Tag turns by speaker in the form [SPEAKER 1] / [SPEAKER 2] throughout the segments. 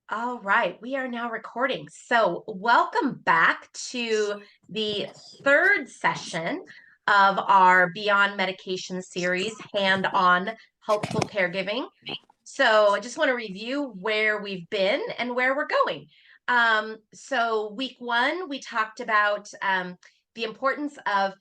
[SPEAKER 1] All right, we are now recording. So, welcome back to the third session of our Beyond Medication series, Hand on Helpful Caregiving. So, I just want to review where we've been and where we're going. So, week one, we talked about the importance of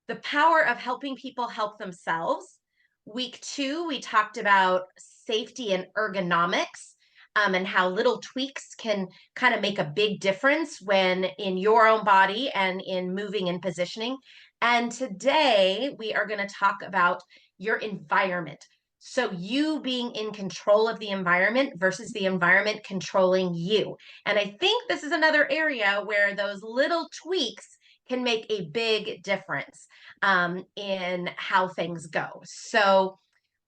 [SPEAKER 1] the power of helping people help themselves. Week two, we talked about safety and ergonomics, and how little tweaks can kind of make a big difference when in your own body and in moving and positioning. And today we are going to talk about your environment. So, you being in control of the environment versus the environment controlling you. And I think this is another area where those little tweaks can make a big difference in how things go. So,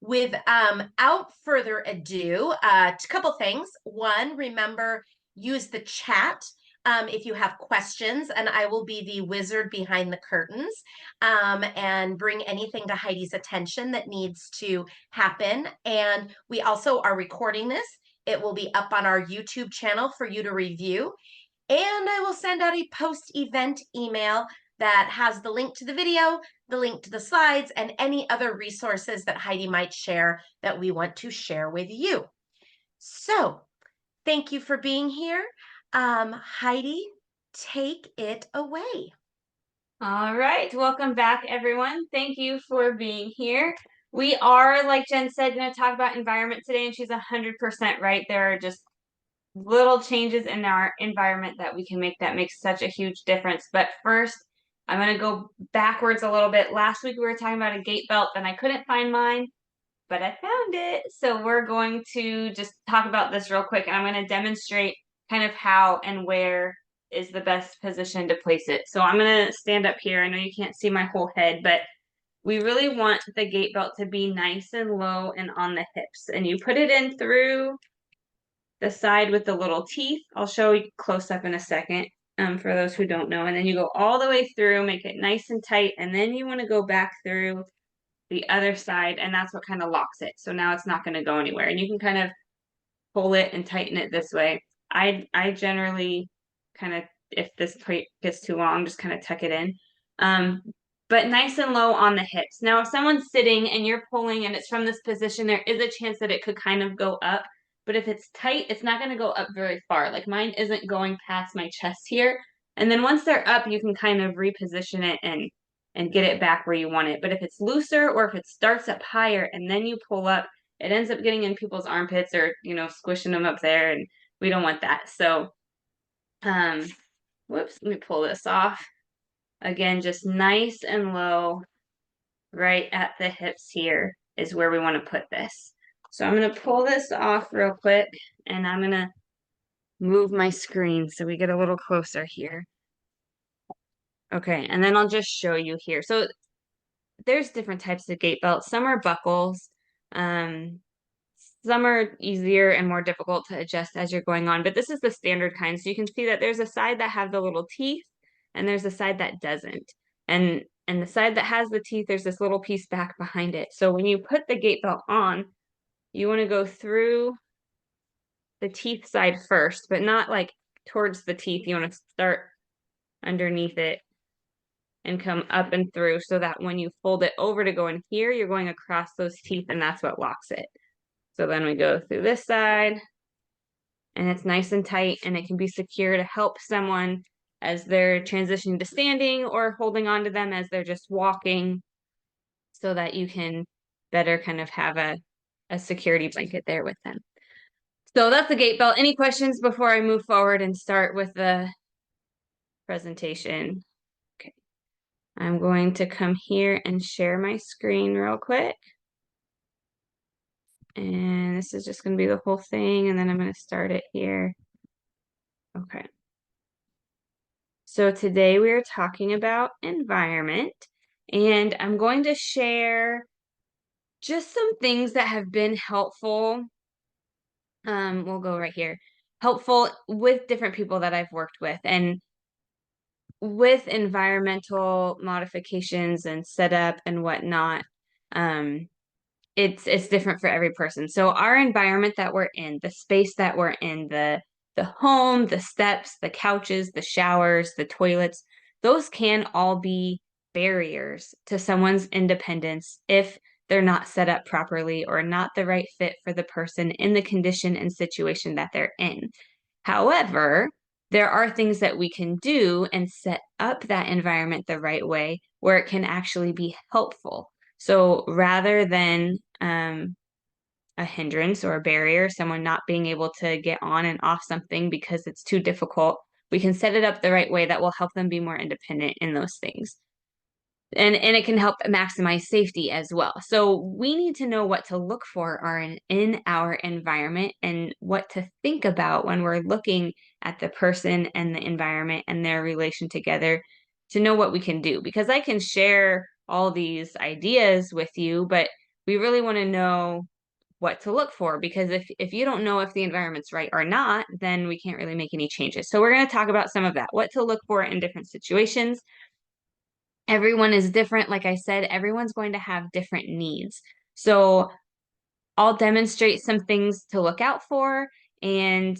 [SPEAKER 1] without further ado, a couple things. One, remember, use the chat if you have questions, and I will be the wizard behind the curtains and bring anything to Heidi's attention that needs to happen. And we also are recording this. It will be up on our YouTube channel for you to review. And I will send out a post-event email that has the link to the video, the link to the slides, and any other resources that Heidi might share that we want to share with you. So, thank you for being here. Heidi, take it away.
[SPEAKER 2] All right, welcome back, everyone. Thank you for being here. We are, like Jen said, going to talk about environment today, and she's 100% right. There are just little changes in our environment that we can make that makes such a huge difference. But first, I'm going to go backwards a little bit. Last week, we were talking about a gait belt, and I couldn't find mine, but I found it. So we're going to just talk about this real quick, and I'm going to demonstrate kind of how and where is the best position to place it. So I'm going to stand up here. I know you can't see my whole head, but we really want the gait belt to be nice and low and on the hips. And you put it in through the side with the little teeth. I'll show you close up in a second for those who don't know. And then you go all the way through, make it nice and tight. And then you want to go back through the other side, and that's what kind of locks it. So now it's not going to go anywhere. And you can kind of pull it and tighten it this way. I generally kind of, if this plate gets too long, just kind of tuck it in. But nice and low on the hips. Now, if someone's sitting and you're pulling and it's from this position, there is a chance that it could kind of go up. But if it's tight, it's not going to go up very far. Like mine isn't going past my chest here. And then once they're up, you can kind of reposition it and get it back where you want it. But if it's looser or if it starts up higher and then you pull up, it ends up getting in people's armpits or, squishing them up there, and we don't want that. So, whoops, let me pull this off. Again, just nice and low, right at the hips here is where we want to put this. So I'm going to pull this off real quick, and I'm going to move my screen so we get a little closer here. Okay, and then I'll just show you here. So there's different types of gait belts. Some are buckles. Some are easier and more difficult to adjust as you're going on, but this is the standard kind. So you can see that there's a side that have the little teeth and there's a side that doesn't. And the side that has the teeth, there's this little piece back behind it. So when you put the gait belt on, you want to go through the teeth side first, but not like towards the teeth. You want to start underneath it and come up and through so that when you fold it over to go in here, you're going across those teeth, and that's what locks it. So then we go through this side, and it's nice and tight, and it can be secure to help someone as they're transitioning to standing or holding on to them as they're just walking, so that you can better kind of have a security blanket there with them. So that's the gait belt. Any questions before I move forward and start with the presentation? Okay. I'm going to come here and share my screen real quick. And this is just going to be the whole thing, and then I'm going to start it here. Okay. So today we are talking about environment, and I'm going to share just some things that have been helpful. We'll go right here. Helpful with different people that I've worked with, and with environmental modifications and setup and whatnot. it's different for every person. So our environment that we're in, the space that we're in, the home, the steps, the couches, the showers, the toilets, those can all be barriers to someone's independence if they're not set up properly or not the right fit for the person in the condition and situation that they're in. However, there are things that we can do and set up that environment the right way where it can actually be helpful. So rather than a hindrance or a barrier, someone not being able to get on and off something because it's too difficult, we can set it up the right way that will help them be more independent in those things. And it can help maximize safety as well. So we need to know what to look for in our environment and what to think about when we're looking at the person and the environment and their relation together to know what we can do. Because I can share all these ideas with you, but we really want to know what to look for, because if you don't know if the environment's right or not, then we can't really make any changes. So we're going to talk about some of that, what to look for in different situations. Everyone is different. Like I said, everyone's going to have different needs. So I'll demonstrate some things to look out for and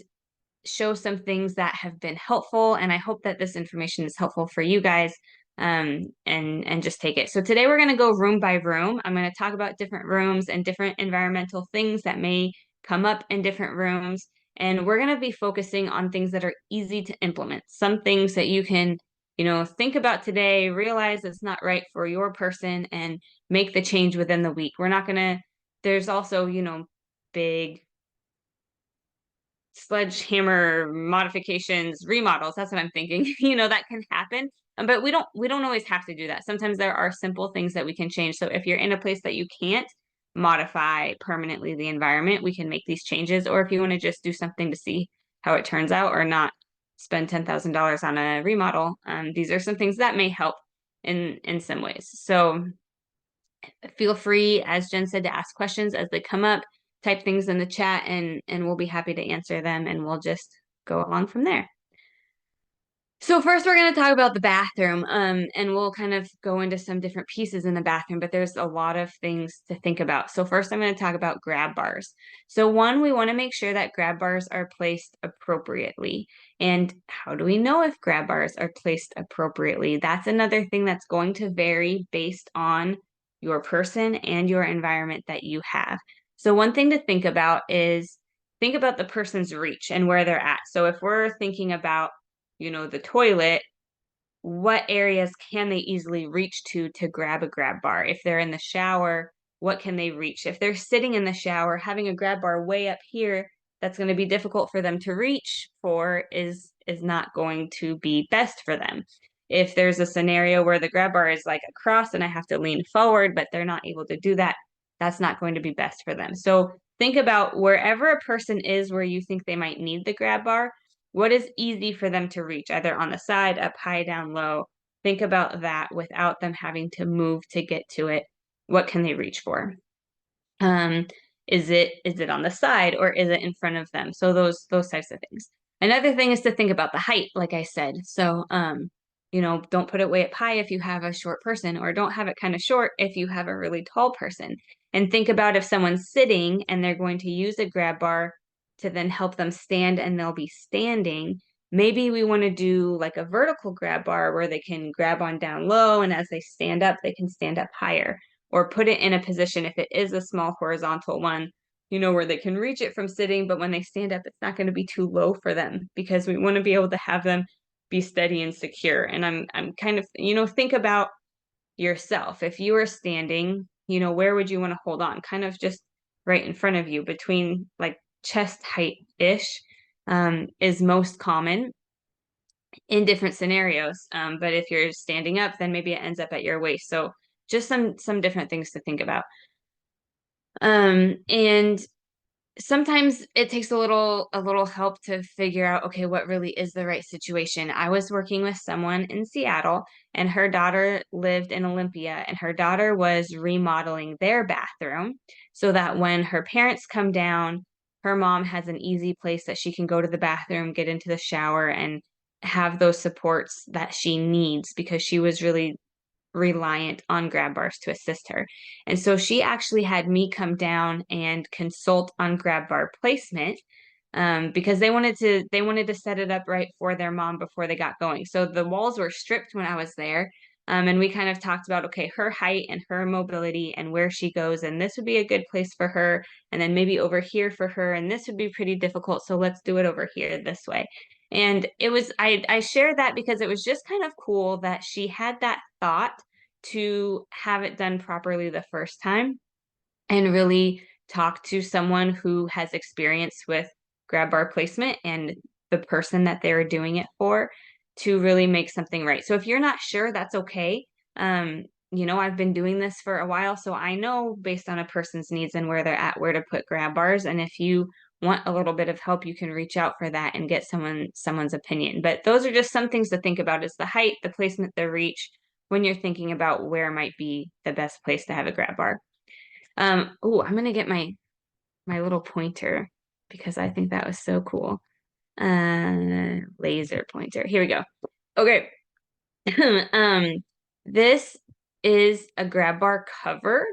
[SPEAKER 2] show some things that have been helpful. And I hope that this information is helpful for you guys, and just take it. So today we're going to go room by room. I'm going to talk about different rooms and different environmental things that may come up in different rooms. And we're going to be focusing on things that are easy to implement, some things that you can, think about today, realize it's not right for your person, and make the change within the week. We're not going to, there's also, big sledgehammer modifications, remodels. That's what I'm thinking. That can happen. But we don't always have to do that. Sometimes there are simple things that we can change. So if you're in a place that you can't modify permanently the environment, we can make these changes. Or if you want to just do something to see how it turns out or not spend $10,000 on a remodel, these are some things that may help in some ways. So feel free, as Jen said, to ask questions as they come up, type things in the chat, and we'll be happy to answer them, and we'll just go along from there. So first we're going to talk about the bathroom, and we'll kind of go into some different pieces in the bathroom, but there's a lot of things to think about. So first I'm going to talk about grab bars. So one, we want to make sure that grab bars are placed appropriately. And how do we know if grab bars are placed appropriately? That's another thing that's going to vary based on your person and your environment that you have. So one thing to think about is think about the person's reach and where they're at. So if we're thinking about the toilet, what areas can they easily reach to grab a grab bar? If they're in the shower, what can they reach? If they're sitting in the shower, having a grab bar way up here, that's going to be difficult for them to reach for, is not going to be best for them. If there's a scenario where the grab bar is like across and I have to lean forward, but they're not able to do that, that's not going to be best for them. So think about wherever a person is where you think they might need the grab bar. What is easy for them to reach, either on the side, up high, down low? Think about that without them having to move to get to it. What can they reach for? Is it on the side, or is it in front of them? So those types of things. Another thing is to think about the height, like I said. So don't put it way up high if you have a short person, or don't have it kind of short if you have a really tall person. And think about if someone's sitting and they're going to use a grab bar to then help them stand, and they'll be standing. Maybe we want to do like a vertical grab bar where they can grab on down low, and as they stand up, they can stand up higher. Or put it in a position, if it is a small horizontal one, where they can reach it from sitting, but when they stand up, it's not going to be too low for them, because we want to be able to have them be steady and secure. And I'm kind of, think about yourself. If you are standing, where would you want to hold on? Kind of just right in front of you, between like chest height-ish, is most common in different scenarios. But if you're standing up, then maybe it ends up at your waist. So just some different things to think about. And sometimes it takes a little help to figure out, okay, what really is the right situation. I was working with someone in Seattle, and her daughter lived in Olympia, and her daughter was remodeling their bathroom so that when her parents come down, her mom has an easy place that she can go to the bathroom, get into the shower, and have those supports that she needs, because she was really reliant on grab bars to assist her. And so she actually had me come down and consult on grab bar placement, because they wanted to set it up right for their mom before they got going. So the walls were stripped when I was there. And we kind of talked about, okay, her height and her mobility and where she goes, and this would be a good place for her, and then maybe over here for her, and this would be pretty difficult, so let's do it over here this way. And I shared that because it was just kind of cool that she had that thought to have it done properly the first time, and really talk to someone who has experience with grab bar placement and the person that they're doing it for, to really make something right. So if you're not sure, that's okay. I've been doing this for a while, so I know based on a person's needs and where they're at, where to put grab bars. And if you want a little bit of help, you can reach out for that and get someone's opinion. But those are just some things to think about: is the height, the placement, the reach, when you're thinking about where might be the best place to have a grab bar. Oh, I'm gonna get my little pointer because I think that was so cool. Laser pointer. Here we go. Okay. This is a grab bar cover.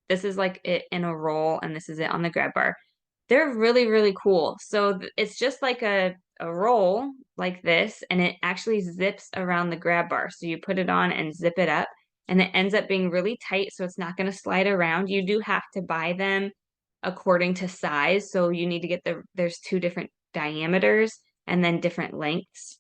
[SPEAKER 2] This is like it in a roll, and this is it on the grab bar. They're really, really cool. So it's just like a roll like this, and it actually zips around the grab bar. So you put it on and zip it up, and it ends up being really tight, so it's not going to slide around. You do have to buy them according to size. So you need to get there's two different diameters and then different lengths.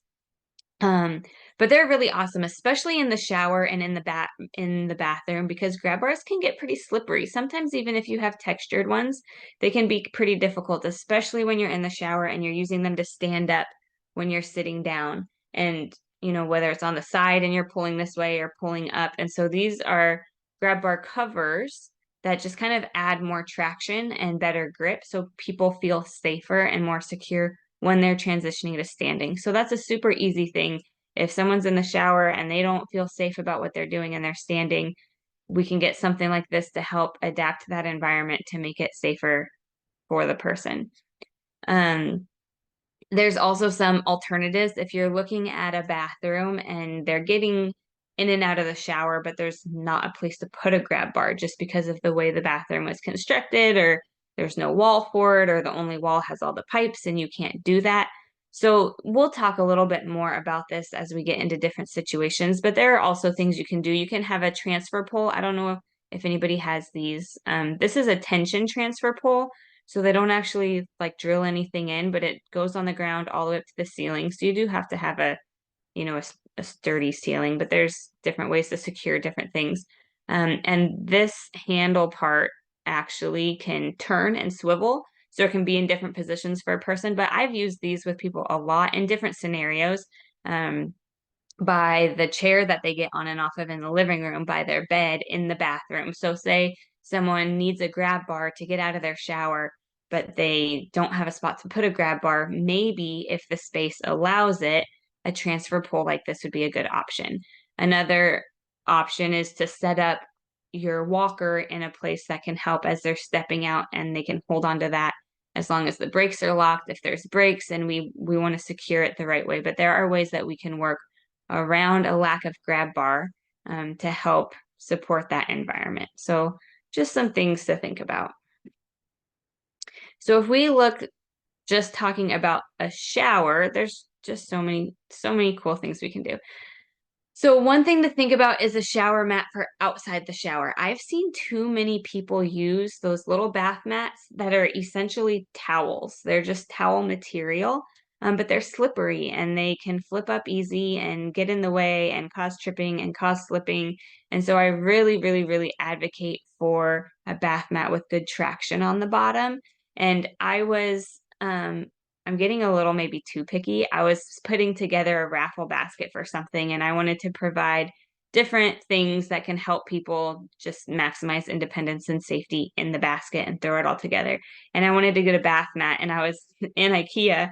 [SPEAKER 2] But they're really awesome, especially in the shower and in the bathroom, because grab bars can get pretty slippery. Sometimes even if you have textured ones, they can be pretty difficult, especially when you're in the shower and you're using them to stand up when you're sitting down. And whether it's on the side and you're pulling this way or pulling up. And so these are grab bar covers that just kind of add more traction and better grip, so people feel safer and more secure when they're transitioning to standing. So that's a super easy thing. If someone's in the shower and they don't feel safe about what they're doing and they're standing, we can get something like this to help adapt to that environment to make it safer for the person. There's also some alternatives if you're looking at a bathroom and they're getting in and out of the shower, but there's not a place to put a grab bar just because of the way the bathroom was constructed, or there's no wall for it, or the only wall has all the pipes and you can't do that. So we'll talk a little bit more about this as we get into different situations, but there are also things you can do. You can have a transfer pole. I don't know if anybody has these. This is a tension transfer pole. So they don't actually like drill anything in, but it goes on the ground all the way up to the ceiling. So you do have to have a sturdy ceiling, but there's different ways to secure different things. And this handle part actually can turn and swivel, so it can be in different positions for a person. But I've used these with people a lot in different scenarios. By the chair that they get on and off of in the living room, by their bed, in the bathroom. So say someone needs a grab bar to get out of their shower, but they don't have a spot to put a grab bar. Maybe if the space allows it, a transfer pole like this would be a good option. Another option is to set up your walker in a place that can help as they're stepping out, and they can hold on to that as long as the brakes are locked. If there's brakes, and we want to secure it the right way. But there are ways that we can work around a lack of grab bar, to help support that environment. So just some things to think about. So if we look just talking about a shower, there's just so many cool things we can do. So one thing to think about is a shower mat for outside the shower. I've seen too many people use those little bath mats that are essentially towels. They're just towel material, but they're slippery and they can flip up easy and get in the way and cause tripping and cause slipping. And so I really, really, really advocate for a bath mat with good traction on the bottom. And I'm getting a little maybe too picky. I was putting together a raffle basket for something, and I wanted to provide different things that can help people just maximize independence and safety in the basket and throw it all together. And I wanted to get a bath mat, and I was in IKEA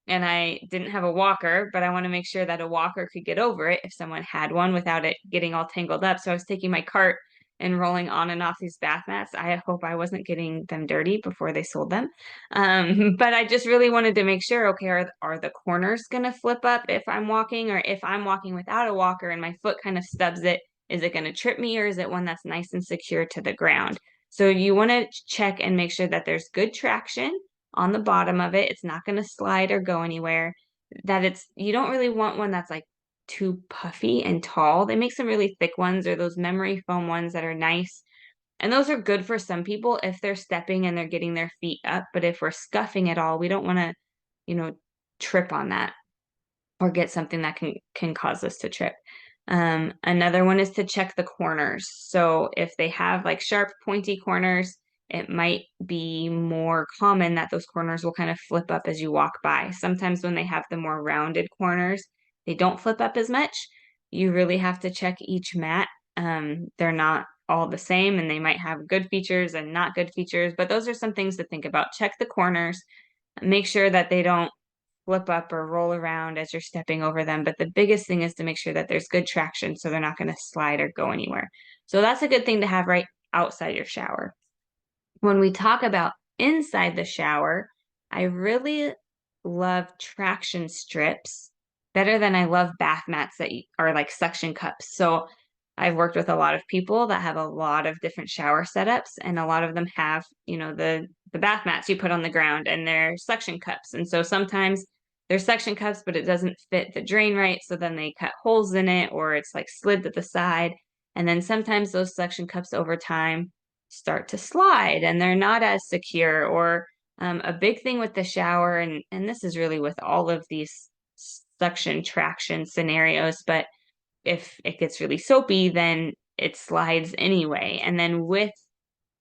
[SPEAKER 2] and I didn't have a walker, but I want to make sure that a walker could get over it if someone had one without it getting all tangled up. So I was taking my cart and rolling on and off these bath mats. I hope I wasn't getting them dirty before they sold them. But I just really wanted to make sure, okay, are the corners going to flip up if I'm walking, or if I'm walking without a walker and my foot kind of stubs it, Is it going to trip me, or is it one that's nice and secure to the ground? So you want to check and make sure that there's good traction on the bottom of it. It's not going to slide or go anywhere. You don't really want one that's like too puffy and tall. They make some really thick ones, or those memory foam ones that are nice. And those are good for some people if they're stepping and they're getting their feet up. But if we're scuffing at all, we don't want to, trip on that or get something that can cause us to trip. Another one is to check the corners. So if they have like sharp, pointy corners, it might be more common that those corners will kind of flip up as you walk by. Sometimes when they have the more rounded corners, they don't flip up as much. You really have to check each mat. They're not all the same, and they might have good features and not good features, but those are some things to think about. Check the corners, make sure that they don't flip up or roll around as you're stepping over them. But the biggest thing is to make sure that there's good traction so they're not going to slide or go anywhere. So that's a good thing to have right outside your shower. When we talk about inside the shower, I really love traction strips better than I love bath mats that are like suction cups. So I've worked with a lot of people that have a lot of different shower setups, and a lot of them have, the bath mats you put on the ground, and they're suction cups. And so sometimes they're suction cups, but it doesn't fit the drain right. So then they cut holes in it, or it's like slid to the side. And then sometimes those suction cups over time start to slide and they're not as secure. Or a big thing with the shower, and this is really with all of these suction traction scenarios, but if it gets really soapy, then it slides anyway. And then with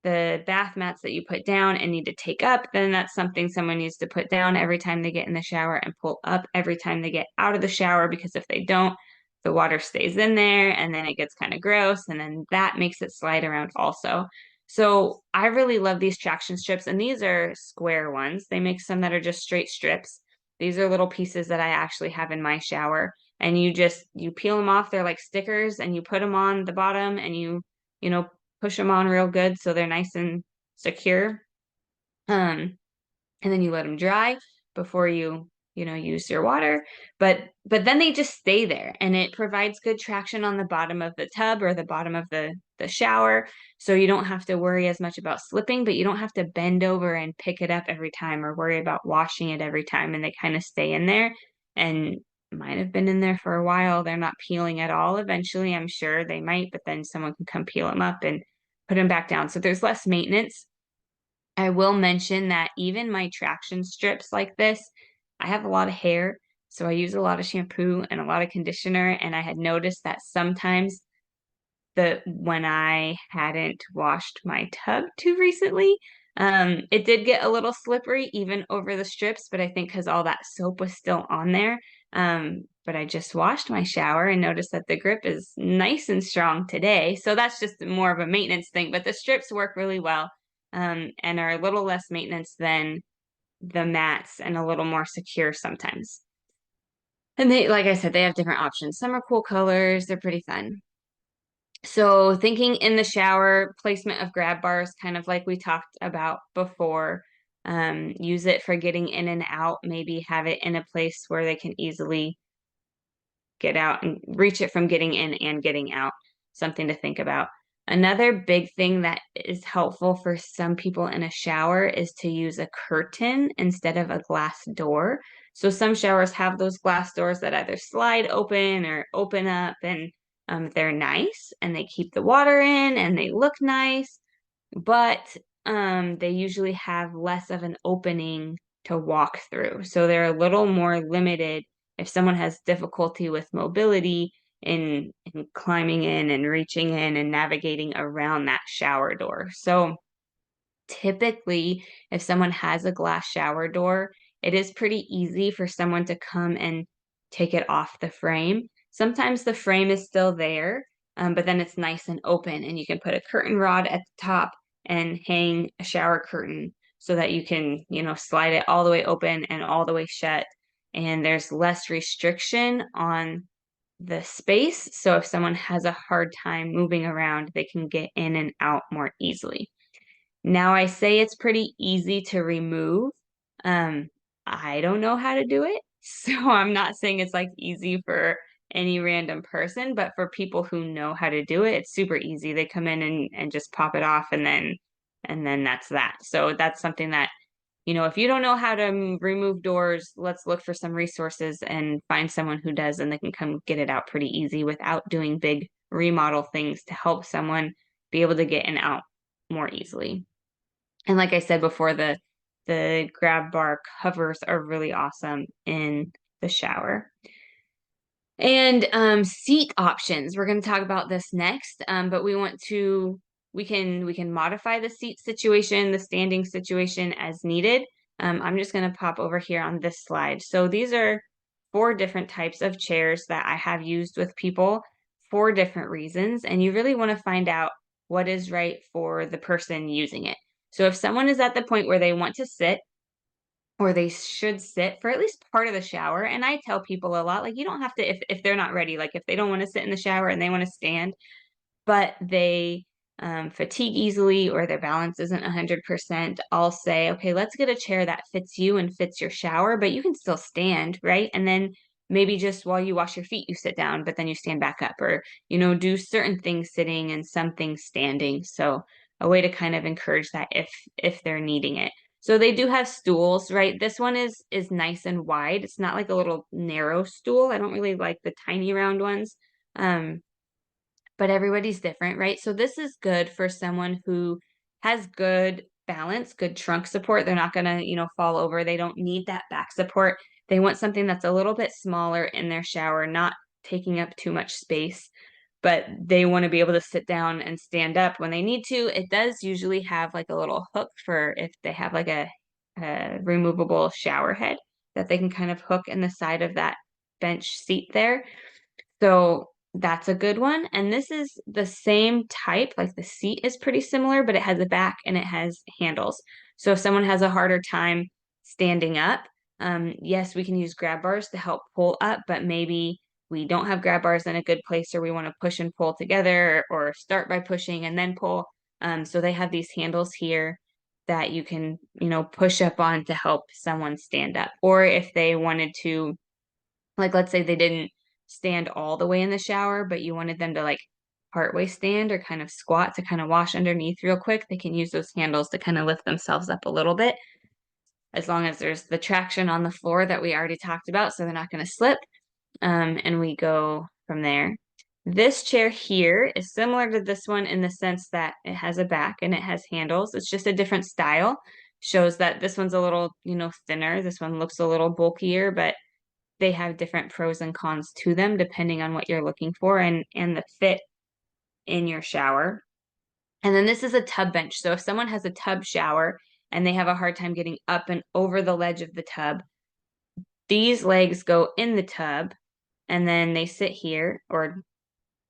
[SPEAKER 2] the bath mats that you put down and need to take up, then that's something someone needs to put down every time they get in the shower and pull up every time they get out of the shower, because if they don't, the water stays in there and then it gets kind of gross, and then that makes it slide around also. So I really love these traction strips, and these are square ones. They make some that are just straight strips. These are little pieces that I actually have in my shower, and you peel them off. They're like stickers, and you put them on the bottom, and you know push them on real good so they're nice and secure. And then you let them dry before you use your water. But then they just stay there, and it provides good traction on the bottom of the tub or the bottom of the shower. So you don't have to worry as much about slipping, but you don't have to bend over and pick it up every time or worry about washing it every time. And they kind of stay in there, and might have been in there for a while. They're not peeling at all. Eventually, I'm sure they might, but then someone can come peel them up and put them back down. So there's less maintenance. I will mention that even my traction strips like this, I have a lot of hair, so I use a lot of shampoo and a lot of conditioner, and I had noticed that sometimes when I hadn't washed my tub too recently, it did get a little slippery even over the strips, but I think because all that soap was still on there. But I just washed my shower and noticed that the grip is nice and strong today. So that's just more of a maintenance thing, but the strips work really well, and are a little less maintenance than the mats and a little more secure sometimes. And like I said, they have different options. Some are cool colors. They're pretty fun. So thinking in the shower, placement of grab bars, kind of like we talked about before. Use it for getting in and out. Maybe have it in a place where they can easily get out and reach it from getting in and getting out. Something to think about. Another big thing that is helpful for some people in a shower is to use a curtain instead of a glass door. So some showers have those glass doors that either slide open or open up, and they're nice and they keep the water in and they look nice, but they usually have less of an opening to walk through. So they're a little more limited if someone has difficulty with mobility in climbing in and reaching in and navigating around that shower door. So typically, if someone has a glass shower door, it is pretty easy for someone to come and take it off the frame. Sometimes the frame is still there, but then it's nice and open, and you can put a curtain rod at the top and hang a shower curtain so that you can, slide it all the way open and all the way shut. And there's less restriction on the space. So if someone has a hard time moving around, they can get in and out more easily. Now, I say it's pretty easy to remove. I don't know how to do it. So I'm not saying it's like easy for any random person, but for people who know how to do it, it's super easy. They come in and just pop it off, and then that's that. So that's something that, if you don't know how to remove doors, let's look for some resources and find someone who does, and they can come get it out pretty easy without doing big remodel things to help someone be able to get in out more easily. And like I said before, the grab bar covers are really awesome in the shower. And seat options, we're going to talk about this next, but we can modify the seat situation, the standing situation as needed. I'm just going to pop over here on this slide. So these are 4 different types of chairs that I have used with people for different reasons, and you really want to find out what is right for the person using it. So if someone is at the point where they want to sit, or they should sit for at least part of the shower. And I tell people a lot, like, you don't have to, if they're not ready, like if they don't want to sit in the shower and they want to stand, but they fatigue easily or their balance isn't 100%, I'll say, okay, let's get a chair that fits you and fits your shower, but you can still stand, right? And then maybe just while you wash your feet, you sit down, but then you stand back up, or, do certain things sitting and some things standing. So a way to kind of encourage that if they're needing it. So they do have stools, right? This one is nice and wide. It's not like a little narrow stool. I don't really like the tiny round ones. But everybody's different, right? So this is good for someone who has good balance, good trunk support. They're not going to, fall over. They don't need that back support. They want something that's a little bit smaller in their shower, not taking up too much space, but they want to be able to sit down and stand up when they need to. It does usually have like a little hook for if they have like a removable shower head that they can kind of hook in the side of that bench seat there. So that's a good one. And this is the same type, like the seat is pretty similar, but it has a back and it has handles. So if someone has a harder time standing up, yes, we can use grab bars to help pull up, but maybe we don't have grab bars in a good place, or we want to push and pull together, or start by pushing and then pull. So they have these handles here that you can, push up on to help someone stand up. Or if they wanted to, like, let's say they didn't stand all the way in the shower, but you wanted them to like partway stand or kind of squat to kind of wash underneath real quick, they can use those handles to kind of lift themselves up a little bit, as long as there's the traction on the floor that we already talked about, so they're not going to slip. And we go from there. This chair here is similar to this one in the sense that it has a back and it has handles. It's just a different style. Shows that this one's a little, thinner. This one looks a little bulkier, but they have different pros and cons to them depending on what you're looking for and the fit in your shower. And then this is a tub bench. So if someone has a tub shower and they have a hard time getting up and over the ledge of the tub, these legs go in the tub and then they sit here, or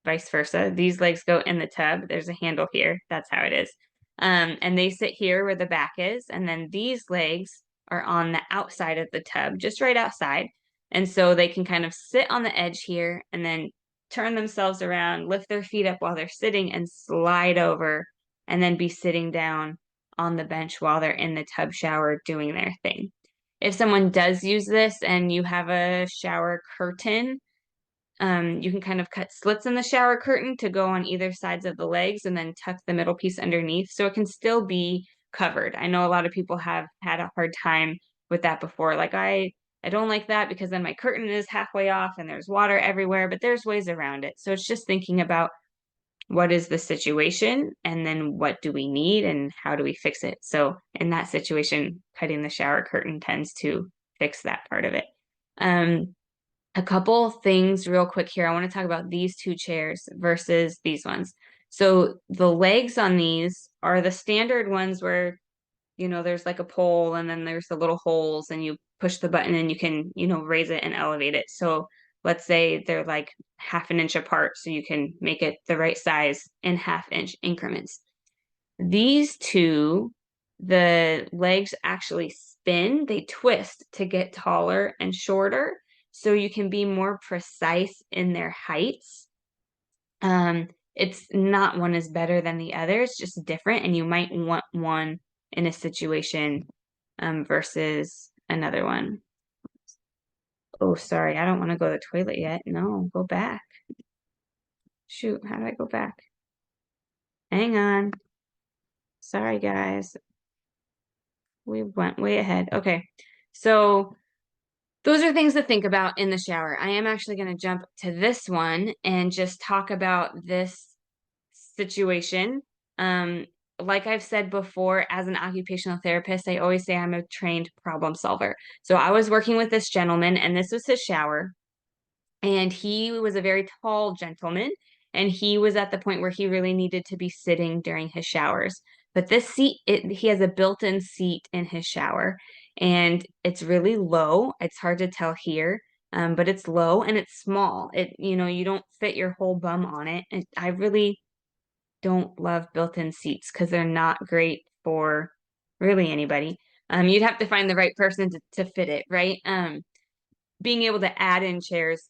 [SPEAKER 2] vice versa. These legs go in the tub. There's a handle here. That's how it is. And they sit here where the back is. And then these legs are on the outside of the tub, just right outside. And so they can kind of sit on the edge here and then turn themselves around, lift their feet up while they're sitting, and slide over, and then be sitting down on the bench while they're in the tub shower doing their thing. If someone does use this and you have a shower curtain, you can kind of cut slits in the shower curtain to go on either sides of the legs and then tuck the middle piece underneath so it can still be covered. I know a lot of people have had a hard time with that before. Like, I don't like that because then my curtain is halfway off and there's water everywhere, but there's ways around it. So it's just thinking about what is the situation and then what do we need and how do we fix it. So in that situation, cutting the shower curtain tends to fix that part of it. A couple things real quick here. I want to talk about these 2 chairs versus these ones. So the legs on these are the standard ones where, there's like a pole and then there's the little holes and you push the button and you can, raise it and elevate it. So let's say they're like half an inch apart, so you can make it the right size in half-inch increments. These 2, the legs actually spin, they twist to get taller and shorter, so you can be more precise in their heights. It's not one is better than the other, it's just different, and you might want one in a situation versus another one. Oh, sorry, I don't want to go to the toilet yet. No, go back. Shoot, how do I go back? Hang on. Sorry, guys. We went way ahead. Okay. So those are things to think about in the shower. I am actually going to jump to this one and just talk about this situation. Um, like I've said before, as an occupational therapist, I always say I'm a trained problem solver. So I was working with this gentleman, and this was his shower. And he was a very tall gentleman, and he was at the point where he really needed to be sitting during his showers. But this seat, he has a built-in seat in his shower, and it's really low. It's hard to tell here, but it's low and it's small. You don't fit your whole bum on it. And I really don't love built-in seats because they're not great for really anybody. You'd have to find the right person to fit it, right? Being able to add in chairs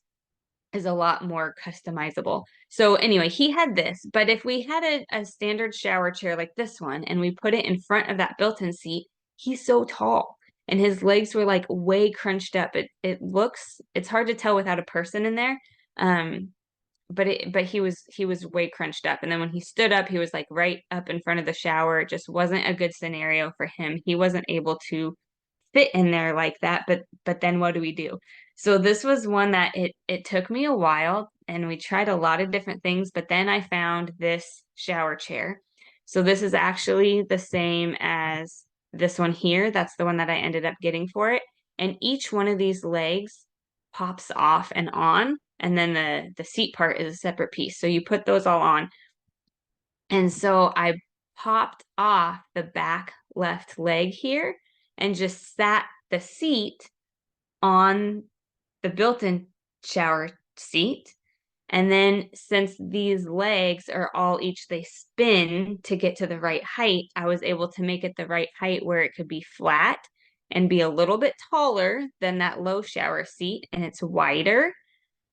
[SPEAKER 2] is a lot more customizable. So anyway, he had this, but if we had a standard shower chair like this one and we put it in front of that built-in seat, he's so tall and his legs were like way crunched up. It's hard to tell without a person in there. But he was way crunched up. And then when he stood up, he was like right up in front of the shower. It just wasn't a good scenario for him. He wasn't able to fit in there like that. But then what do we do? So this was one that it took me a while and we tried a lot of different things, but then I found this shower chair. So this is actually the same as this one here. That's the one that I ended up getting for it. And each one of these legs pops off and on, and then the seat part is a separate piece. So you put those all on. And so I popped off the back left leg here and just sat the seat on the built-in shower seat. And then since these legs are all they spin to get to the right height, I was able to make it the right height where it could be flat and be a little bit taller than that low shower seat. And it's wider,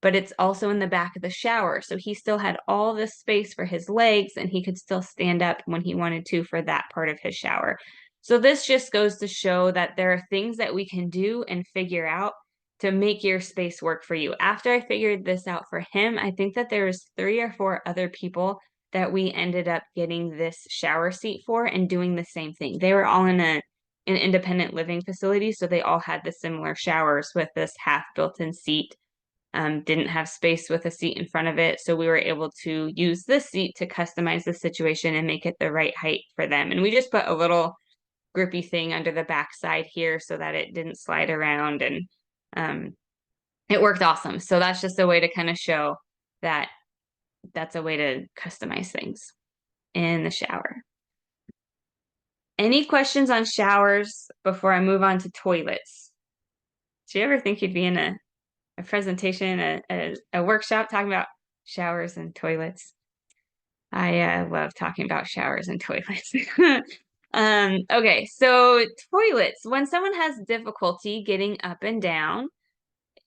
[SPEAKER 2] but it's also in the back of the shower. So he still had all this space for his legs and he could still stand up when he wanted to for that part of his shower. So this just goes to show that there are things that we can do and figure out to make your space work for you. After I figured this out for him, I think that there was 3 or 4 other people that we ended up getting this shower seat for and doing the same thing. They were all in an independent living facility, so they all had the similar showers with this half built-in seat. Didn't have space with a seat in front of it. So we were able to use this seat to customize the situation and make it the right height for them. And we just put a little grippy thing under the back side here so that it didn't slide around, and it worked awesome. So that's just a way to kind of show that that's a way to customize things in the shower. Any questions on showers before I move on to toilets? Do you ever think you'd be in a presentation, a workshop talking about showers and toilets? I love talking about showers and toilets. Okay, so toilets. When someone has difficulty getting up and down,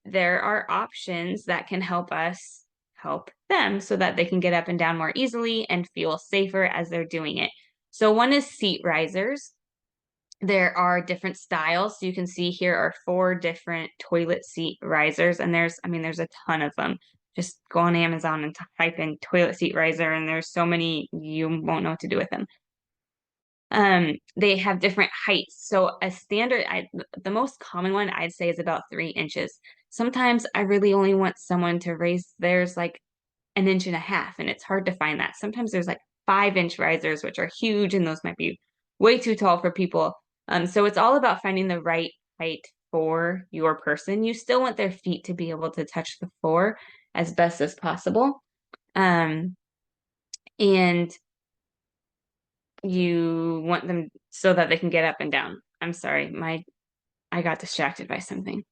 [SPEAKER 2] there are options that can help us help them so that they can get up and down more easily and feel safer as they're doing it. So one is seat risers. There are different styles. So you can see here are 4 different toilet seat risers, and there's a ton of them. Just go on Amazon and type in toilet seat riser, and there's so many you won't know what to do with them. They have different heights. So a standard, the most common one I'd say is about 3 inches. Sometimes I really only want someone to raise theirs like 1.5 inches, and it's hard to find that. Sometimes there's like 5-inch risers, which are huge, and those might be way too tall for people. So it's all about finding the right height for your person. You still want their feet to be able to touch the floor as best as possible. And you want them so that they can get up and down. I'm sorry, I got distracted by something.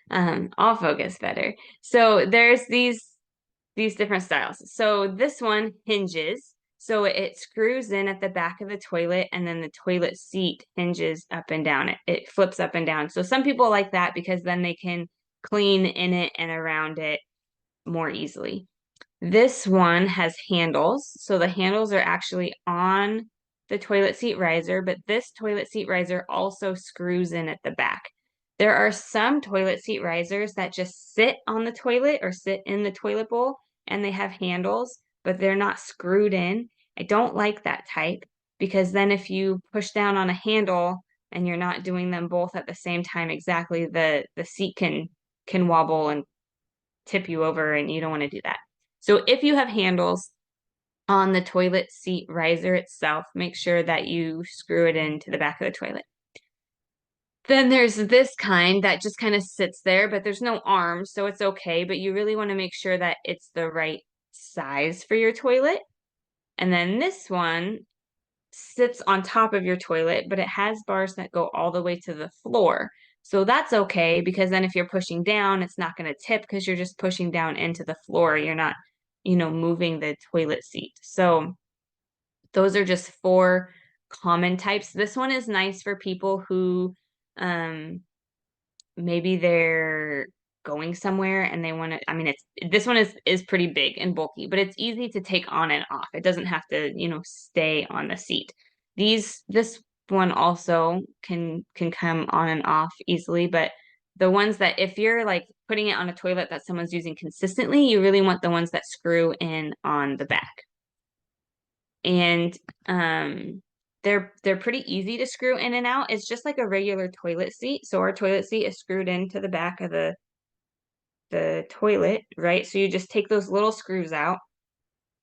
[SPEAKER 2] I'll focus better. So there's these different styles. So this one hinges. So it screws in at the back of the toilet, and then the toilet seat hinges up and down. It flips up and down. So some people like that because then they can clean in it and around it more easily. This one has handles. So the handles are actually on the toilet seat riser, but this toilet seat riser also screws in at the back. There are some toilet seat risers that just sit on the toilet or sit in the toilet bowl and they have handles, but they're not screwed in. I don't like that type because then if you push down on a handle and you're not doing them both at the same time exactly, the seat can wobble and tip you over and you don't want to do that. So if you have handles on the toilet seat riser itself, make sure that you screw it into the back of the toilet. Then there's this kind that just kind of sits there, but there's no arms, so it's okay. But you really want to make sure that it's the right size for your toilet. And then this one sits on top of your toilet, but it has bars that go all the way to the floor. So that's okay because then if you're pushing down, it's not going to tip because you're just pushing down into the floor. You're not, moving the toilet seat. So those are just 4 common types. This one is nice for people who maybe they're going somewhere and they want to, this one is pretty big and bulky, but it's easy to take on and off. It doesn't have to, stay on the seat. This one also can come on and off easily, but the ones that if you're like putting it on a toilet that someone's using consistently, you really want the ones that screw in on the back. And they're pretty easy to screw in and out. It's just like a regular toilet seat. So our toilet seat is screwed into the back of the toilet, right? So you just take those little screws out.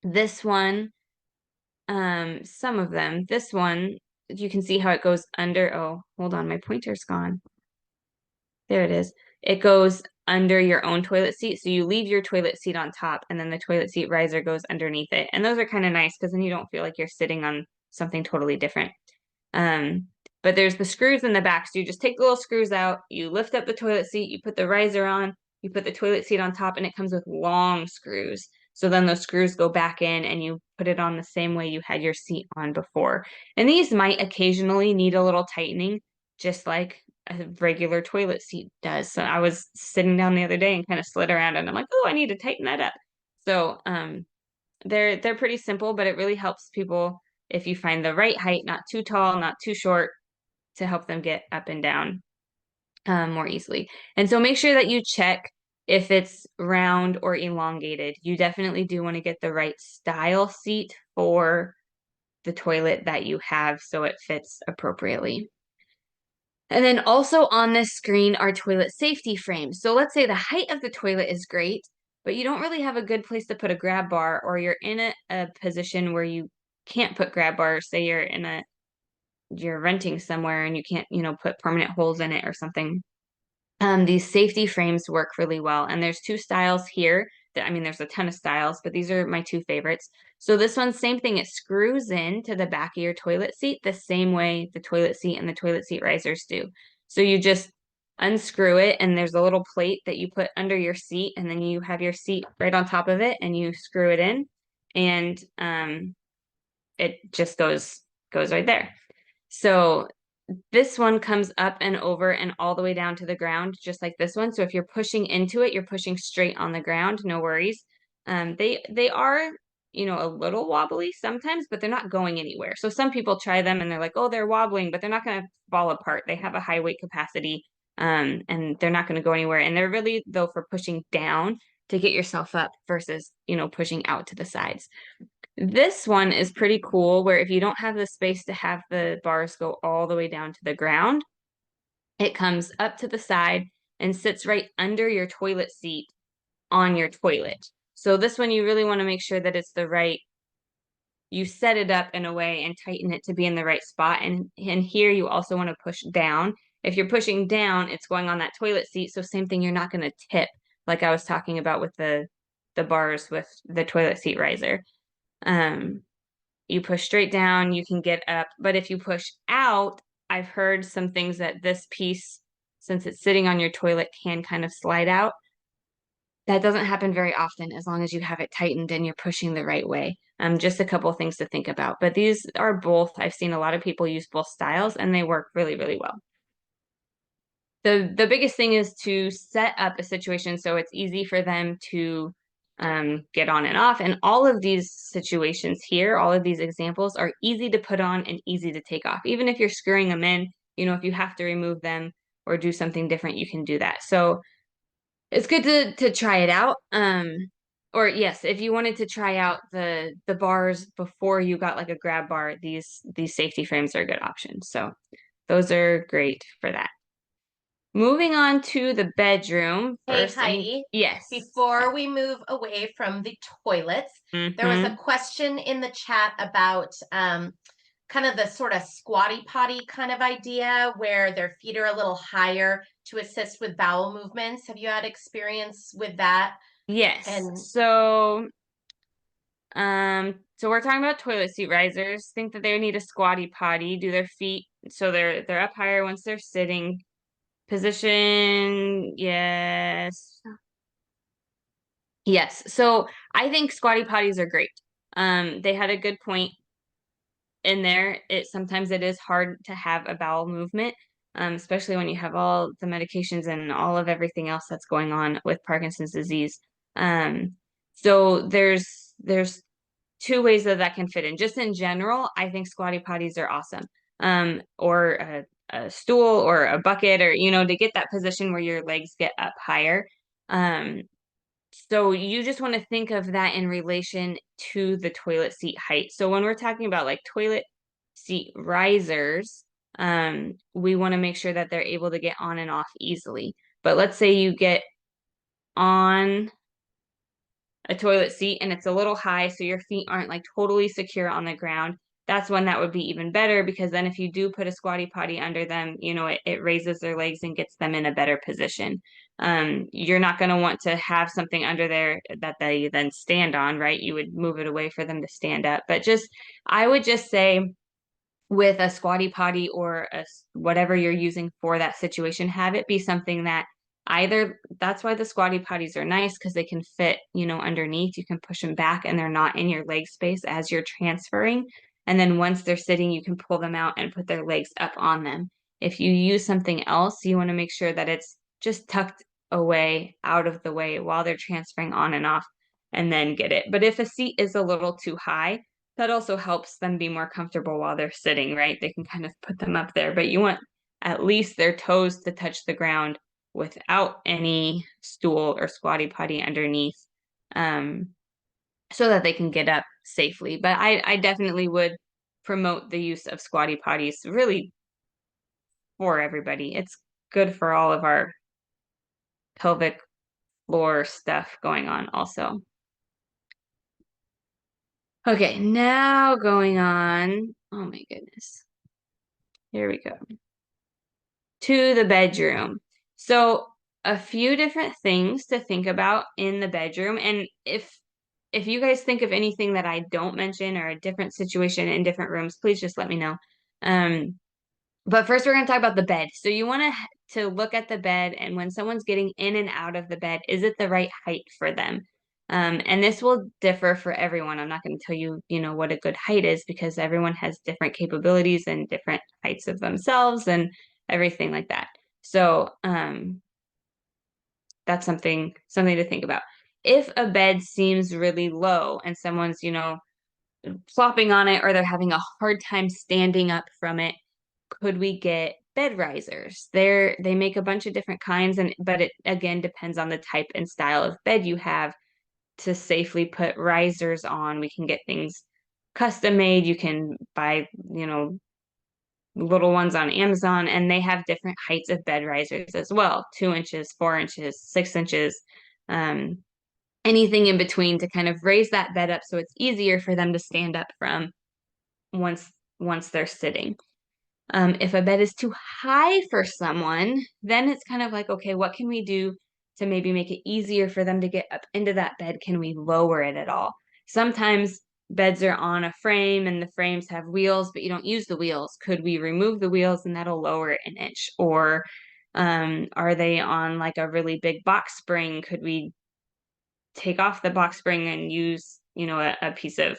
[SPEAKER 2] This one, some of them, this one, you can see how it goes under. Oh, hold on, my pointer's gone. There it is. It goes under your own toilet seat. So you leave your toilet seat on top and then the toilet seat riser goes underneath it. And those are kind of nice because then you don't feel like you're sitting on something totally different. Um, but there's the screws in the back. So you just take the little screws out, you lift up the toilet seat, you put the riser on, you put the toilet seat on top, and it comes with long screws. So then those screws go back in and you put it on the same way you had your seat on before. And these might occasionally need a little tightening, just like a regular toilet seat does. So I was sitting down the other day and kind of slid around and I'm like, oh, I need to tighten that up. So they're pretty simple, but it really helps people if you find the right height, not too tall, not too short, to help them get up and down more easily. And so make sure that you check if it's round or elongated. You definitely do want to get the right style seat for the toilet that you have so it fits appropriately. And then also on this screen are toilet safety frames. So let's say the height of the toilet is great, but you don't really have a good place to put a grab bar, or you're in a position where you can't put grab bars. Say you're renting somewhere and you can't, put permanent holes in it or something. These safety frames work really well. And there's 2 styles here. There's a ton of styles, but these are my 2 favorites. So this one, same thing. It screws in to the back of your toilet seat the same way the toilet seat and the toilet seat risers do. So you just unscrew it and there's a little plate that you put under your seat and then you have your seat right on top of it and you screw it in and it just goes right there. So this one comes up and over and all the way down to the ground, just like this one. So if you're pushing into it, you're pushing straight on the ground, no worries. They are, a little wobbly sometimes, but they're not going anywhere. So some people try them and they're like, oh, they're wobbling, but they're not going to fall apart. They have a high weight capacity, and they're not going to go anywhere. And they're really, though, for pushing down to get yourself up versus, pushing out to the sides. This one is pretty cool where if you don't have the space to have the bars go all the way down to the ground, it comes up to the side and sits right under your toilet seat on your toilet. So this one, you really want to make sure that it's the right, you set it up in a way and tighten it to be in the right spot. And here you also want to push down. If you're pushing down, it's going on that toilet seat. So same thing, you're not going to tip like I was talking about with the bars with the toilet seat riser. You push straight down, you can get up. But if you push out, I've heard some things that this piece, since it's sitting on your toilet, can kind of slide out. That doesn't happen very often as long as you have it tightened and you're pushing the right way. Just a couple things to think about. But these are both, I've seen a lot of people use both styles and they work really, really well. The biggest thing is to set up a situation so it's easy for them to get on and off. And all of these situations here, all of these examples are easy to put on and easy to take off. Even if you're screwing them in, if you have to remove them, or do something different, you can do that. So it's good to try it out. Or yes, if you wanted to try out the bars before you got like a grab bar, these safety frames are a good option. So those are great for that. Moving on to the bedroom.
[SPEAKER 1] Hey,
[SPEAKER 2] First,
[SPEAKER 1] Heidi,
[SPEAKER 2] yes.
[SPEAKER 1] before we move away from the toilets, there was a
[SPEAKER 2] Mm-hmm.
[SPEAKER 1] question in the chat about kind of the sort of squatty potty kind of idea where their feet are a little higher to assist with bowel movements. Have you had experience with that?
[SPEAKER 2] Yes.
[SPEAKER 1] And
[SPEAKER 2] So we're talking about toilet seat risers. Think that they would need a squatty potty, do their feet so they're up higher once they're sitting. Position, yes. Yes. So I think squatty potties are great. They had a good point in there. Sometimes it is hard to have a bowel movement, especially when you have all the medications and all of everything else that's going on with Parkinson's disease. So there's two ways that can fit in. Just in general, I think squatty potties are awesome. Or a stool or a bucket, or to get that position where your legs get up higher. So you just want to think of that in relation to the toilet seat height. So when we're talking about like toilet seat risers, we want to make sure that they're able to get on and off easily. But let's say you get on a toilet seat and it's a little high, so your feet aren't like totally secure on the ground. That's when that would be even better, because then if you do put a squatty potty under them, it raises their legs and gets them in a better position. You're not going to want to have something under there that they then stand on, right? You would move it away for them to stand up. But I would just say, with a squatty potty or whatever you're using for that situation, have it be something that either, that's why the squatty potties are nice, because they can fit, underneath. You can push them back and they're not in your leg space as you're transferring. And then once they're sitting, you can pull them out and put their legs up on them. If you use something else, you want to make sure that it's just tucked away out of the way while they're transferring on and off, and then get it. But if a seat is a little too high, that also helps them be more comfortable while they're sitting, right? They can kind of put them up there, but you want at least their toes to touch the ground without any stool or squatty potty underneath, so that they can get up safely. But I definitely would promote the use of squatty potties, really, for everybody. It's good for all of our pelvic floor stuff going on also. Okay, now going on. Oh my goodness. Here we go. To the bedroom. So a few different things to think about in the bedroom. And if you guys think of anything that I don't mention, or a different situation in different rooms, please just let me know. But first we're going to talk about the bed. So you want to look at the bed, and when someone's getting in and out of the bed, is it the right height for them? And this will differ for everyone. I'm not going to tell you, what a good height is, because everyone has different capabilities and different heights of themselves and everything like that. So that's something to think about. If a bed seems really low and someone's, flopping on it, or they're having a hard time standing up from it, could we get bed risers? They make a bunch of different kinds, but it again depends on the type and style of bed you have to safely put risers on. We can get things custom made. You can buy, little ones on Amazon, and they have different heights of bed risers as well: 2 inches, 4 inches, 6 inches, anything in between, to kind of raise that bed up so it's easier for them to stand up from once they're sitting. If a bed is too high for someone, then it's kind of like, okay, what can we do to maybe make it easier for them to get up into that bed? Can we lower it at all? Sometimes beds are on a frame and the frames have wheels, but you don't use the wheels. Could we remove the wheels and that'll lower it an inch? Or are they on like a really big box spring? Could we take off the box spring and use, a piece of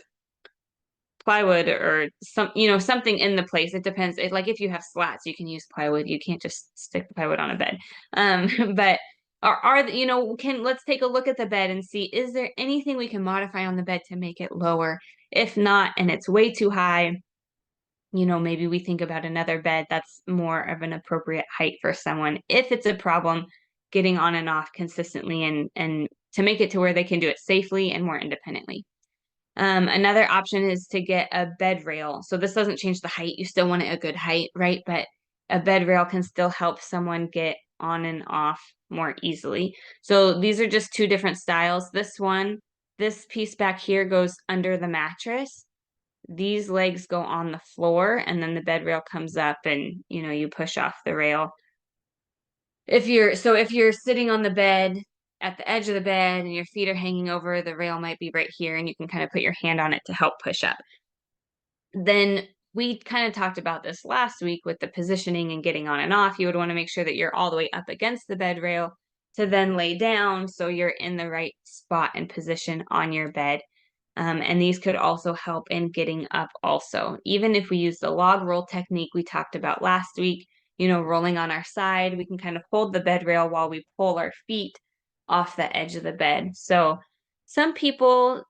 [SPEAKER 2] plywood or something in the place? It depends. Like if you have slats, you can use plywood. You can't just stick the plywood on a bed. But let's take a look at the bed and see, is there anything we can modify on the bed to make it lower? If not, and it's way too high, maybe we think about another bed that's more of an appropriate height for someone if it's a problem getting on and off consistently and to make it to where they can do it safely and more independently. Another option is to get a bed rail. So this doesn't change the height. You still want it a good height, right? But a bed rail can still help someone get on and off more easily. So these are just two different styles. This piece back here goes under the mattress. These legs go on the floor, and then the bed rail comes up and, you push off the rail. If you're sitting on the bed at the edge of the bed and your feet are hanging over, the rail might be right here and you can kind of put your hand on it to help push up. Then we kind of talked about this last week with the positioning and getting on and off. You would want to make sure that you're all the way up against the bed rail to then lay down so you're in the right spot and position on your bed. And these could also help in getting up also. Even if we use the log roll technique we talked about last week, rolling on our side, we can kind of hold the bed rail while we pull our feet off the edge of the bed. So some people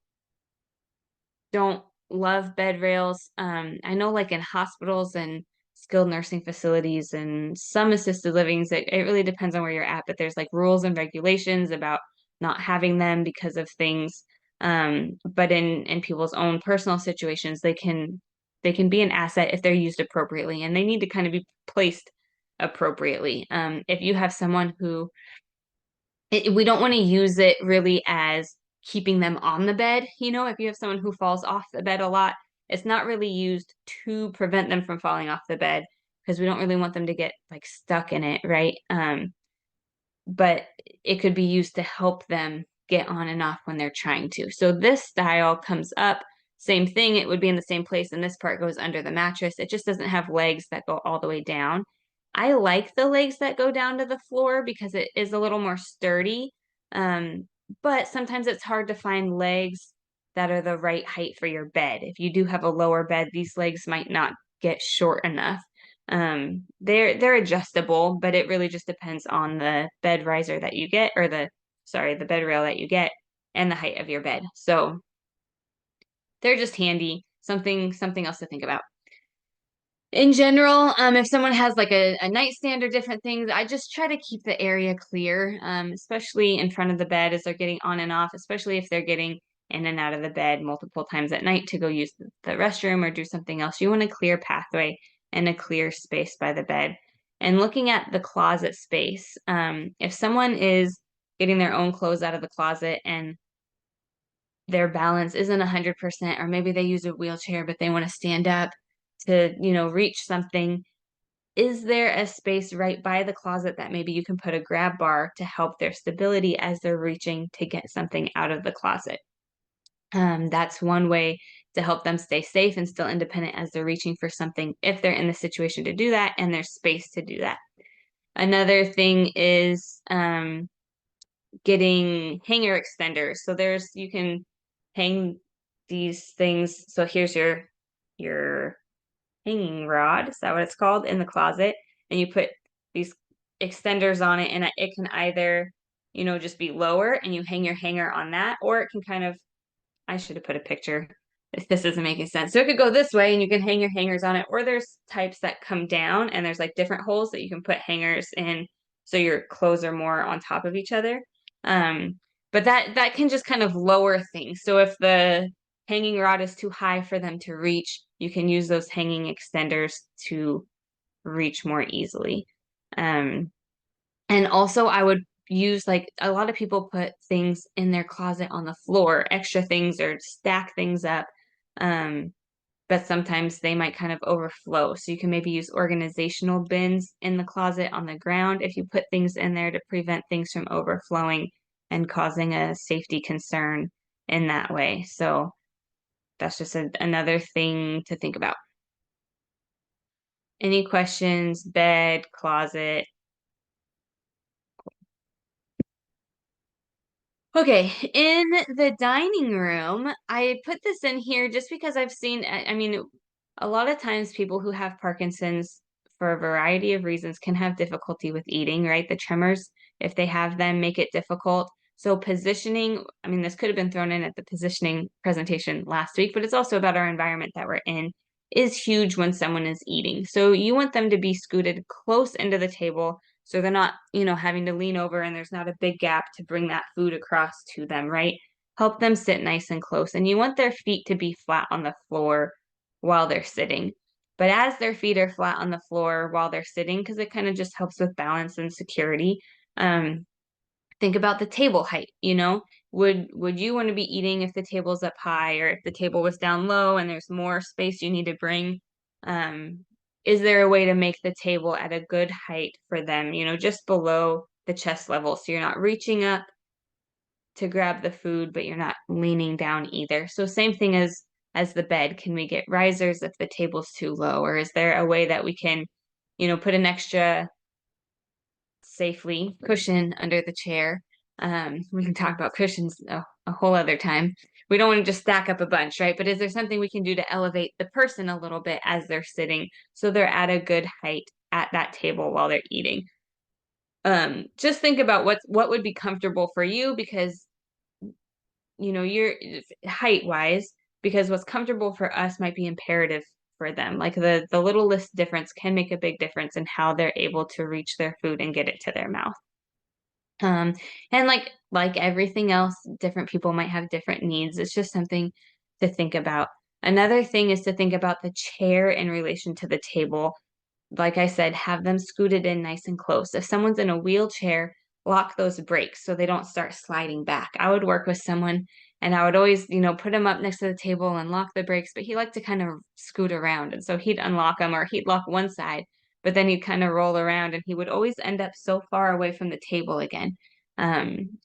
[SPEAKER 2] don't love bed rails. I know like in hospitals and skilled nursing facilities and some assisted livings, it really depends on where you're at, but there's like rules and regulations about not having them because of things. But in people's own personal situations, they can be an asset if they're used appropriately, and they need to kind of be placed appropriately. If you have someone who we don't want to use it really as keeping them on the bed. If you have someone who falls off the bed a lot, it's not really used to prevent them from falling off the bed because we don't really want them to get like stuck in it, right? But it could be used to help them get on and off when they're trying to. So this style comes up, same thing, it would be in the same place, and this part goes under the mattress. It just doesn't have legs that go all the way down. I like the legs that go down to the floor because it is a little more sturdy. But sometimes it's hard to find legs that are the right height for your bed. If you do have a lower bed, these legs might not get short enough. They're adjustable, but it really just depends on the bed riser that you get, or the bed rail that you get, and the height of your bed. So they're just handy, something else to think about. In general, if someone has like a nightstand or different things, I just try to keep the area clear, especially in front of the bed as they're getting on and off, especially if they're getting in and out of the bed multiple times at night to go use the restroom or do something else. You want a clear pathway and a clear space by the bed. And looking at the closet space, if someone is getting their own clothes out of the closet and their balance isn't 100%, or maybe they use a wheelchair, but they want to stand up to, reach something, is there a space right by the closet that maybe you can put a grab bar to help their stability as they're reaching to get something out of the closet? That's one way to help them stay safe and still independent as they're reaching for something if they're in the situation to do that and there's space to do that. Another thing is getting hanger extenders. So you can hang these things. So here's your hanging rod, is that what it's called, in the closet, and you put these extenders on it, and it can either just be lower and you hang your hanger on that, or it can kind of, I should have put a picture if this isn't making sense. So it could go this way and you can hang your hangers on it, or there's types that come down and there's like different holes that you can put hangers in so your clothes are more on top of each other. But that can just kind of lower things. So if the hanging rod is too high for them to reach, you can use those hanging extenders to reach more easily. And also I would use, like, a lot of people put things in their closet on the floor, extra things, or stack things up. But sometimes they might kind of overflow. So you can maybe use organizational bins in the closet on the ground if you put things in there to prevent things from overflowing and causing a safety concern in that way. So that's just another thing to think about. Any questions? Bed, closet? Okay, in the dining room, I put this in here just because I've seen, I mean, a lot of times people who have Parkinson's, for a variety of reasons, can have difficulty with eating, right? The tremors, if they have them, make it difficult. So positioning, I mean, this could have been thrown in at the positioning presentation last week, but it's also about our environment that we're in. is huge when someone is eating. So you want them to be scooted close into the table so they're not, having to lean over and there's not a big gap to bring that food across to them, right? Help them sit nice and close. And you want their feet to be flat on the floor while they're sitting. But as their feet are flat on the floor while they're sitting, because it kind of just helps with balance and security, think about the table height, would you want to be eating if the table's up high, or if the table was down low and there's more space you need to bring? Is there a way to make the table at a good height for them, just below the chest level, so you're not reaching up to grab the food, but you're not leaning down either? So same thing as the bed. Can we get risers if the table's too low? Or is there a way that we can, put an extra safely cushion under the chair? We can talk about cushions a whole other time. We don't want to just stack up a bunch, right? But is there something we can do to elevate the person a little bit as they're sitting so they're at a good height at that table while they're eating? Just think about what would be comfortable for you, because you're height wise, because what's comfortable for us might be imperative for them. Like the littlest difference can make a big difference in how they're able to reach their food and get it to their mouth. And like everything else, different people might have different needs. It's just something to think about. Another thing is to think about the chair in relation to the table. Like I said, have them scooted in nice and close. If someone's in a wheelchair, lock those brakes so they don't start sliding back. I would work with someone and I would always, put him up next to the table and lock the brakes, but he liked to kind of scoot around. And so he'd unlock them, or he'd lock one side, but then he'd kind of roll around and he would always end up so far away from the table again.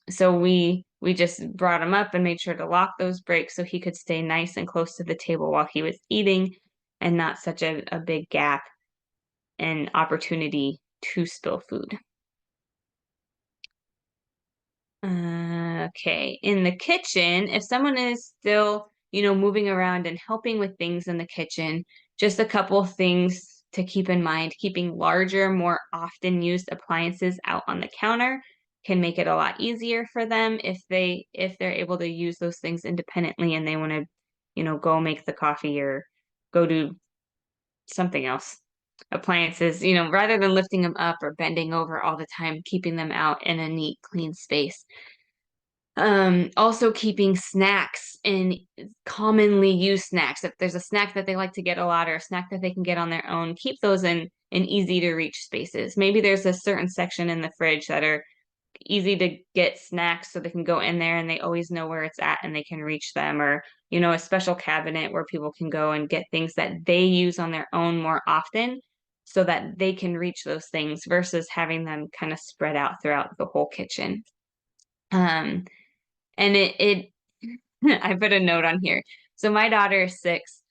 [SPEAKER 2] So we just brought him up and made sure to lock those brakes so he could stay nice and close to the table while he was eating, and not such a big gap and opportunity to spill food. Okay, in the kitchen, if someone is still, moving around and helping with things in the kitchen, just a couple things to keep in mind. Keeping larger, more often used appliances out on the counter can make it a lot easier for them if they're able to use those things independently and they want to, go make the coffee or go do something else. Appliances, rather than lifting them up or bending over all the time, keeping them out in a neat, clean space. Also keeping snacks in commonly used snacks. If there's a snack that they like to get a lot, or a snack that they can get on their own, keep those in easy to reach spaces. Maybe there's a certain section in the fridge that are easy to get snacks so they can go in there and they always know where it's at and they can reach them, or a special cabinet where people can go and get things that they use on their own more often so that they can reach those things versus having them kind of spread out throughout the whole kitchen. And it I put a note on here. So my daughter is 6.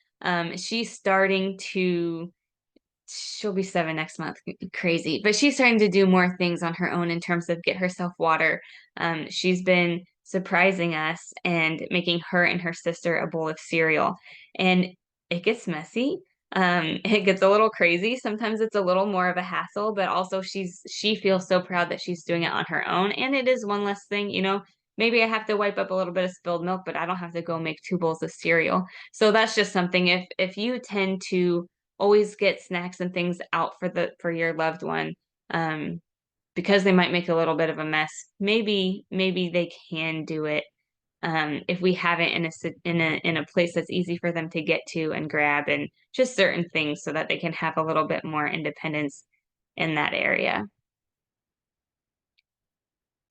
[SPEAKER 2] She's starting to she'll be 7 next month. Crazy. But she's starting to do more things on her own in terms of get herself water. She's been surprising us and making her and her sister a bowl of cereal. And it gets messy. It gets a little crazy. Sometimes it's a little more of a hassle, but also she feels so proud that she's doing it on her own. And it is one less thing, maybe I have to wipe up a little bit of spilled milk, but I don't have to go make 2 bowls of cereal. So that's just something. If you tend to always get snacks and things out for your loved one, because they might make a little bit of a mess, maybe they can do it if we have it in a place that's easy for them to get to and grab, and just certain things so that they can have a little bit more independence in that area.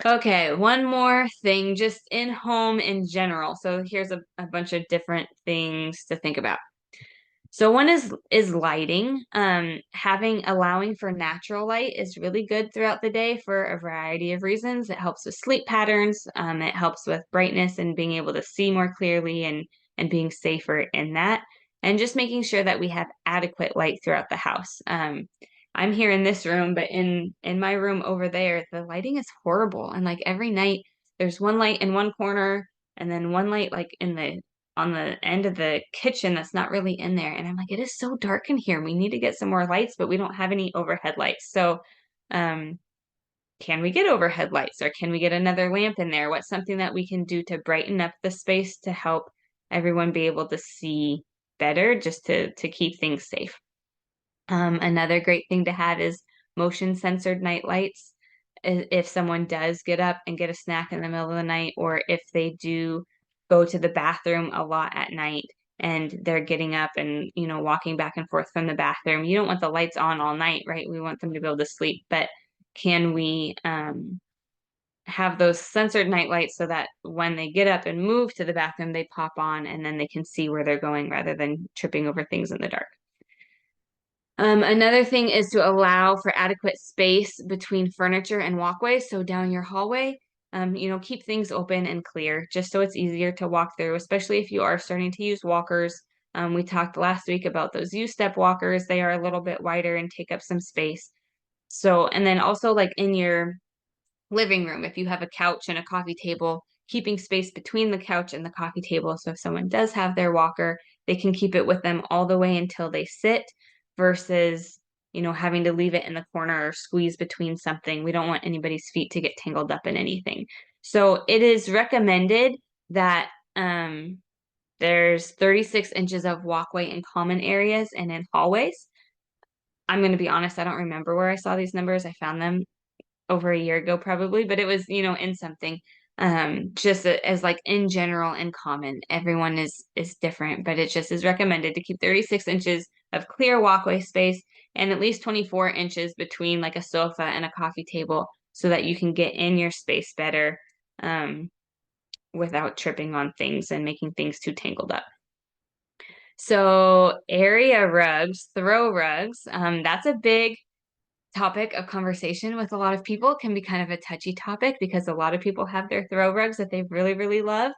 [SPEAKER 2] Okay, one more thing, just in home in general. So here's a bunch of different things to think about. So one is lighting. Allowing for natural light is really good throughout the day for a variety of reasons. It helps with sleep patterns. It helps with brightness and being able to see more clearly, and being safer in that. And just making sure that we have adequate light throughout the house. I'm here in this room, but in my room over there, the lighting is horrible. And like every night, there's one light in one corner, and then one light like on the end of the kitchen that's not really in there. And I'm like, it is so dark in here. We need to get some more lights, but we don't have any overhead lights. So, can we get overhead lights, or can we get another lamp in there? What's something that we can do to brighten up the space to help everyone be able to see better, just to keep things safe. Another great thing to have is motion censored night lights. If someone does get up and get a snack in the middle of the night, or if they do go to the bathroom a lot at night and they're getting up and, walking back and forth from the bathroom, you don't want the lights on all night, right? We want them to be able to sleep. But can we have those censored night lights so that when they get up and move to the bathroom, they pop on and then they can see where they're going rather than tripping over things in the dark? Another thing is to allow for adequate space between furniture and walkways. So down your hallway, keep things open and clear just so it's easier to walk through, especially if you are starting to use walkers. We talked last week about those U-step walkers. They are a little bit wider and take up some space. So, and then also like in your living room, if you have a couch and a coffee table, keeping space between the couch and the coffee table. So if someone does have their walker, they can keep it with them all the way until they sit versus, having to leave it in the corner or squeeze between something. We don't want anybody's feet to get tangled up in anything. So it is recommended that there's 36 inches of walkway in common areas and in hallways. I'm going to be honest, I don't remember where I saw these numbers. I found them over a year ago probably, but it was, in something. Just as like in general and common, everyone is different, but it just is recommended to keep 36 inches of clear walkway space and at least 24 inches between like a sofa and a coffee table so that you can get in your space better without tripping on things and making things too tangled up. So area rugs, throw rugs, that's a big topic of conversation with a lot of people. Can be kind of a touchy topic because a lot of people have their throw rugs that they really, really love.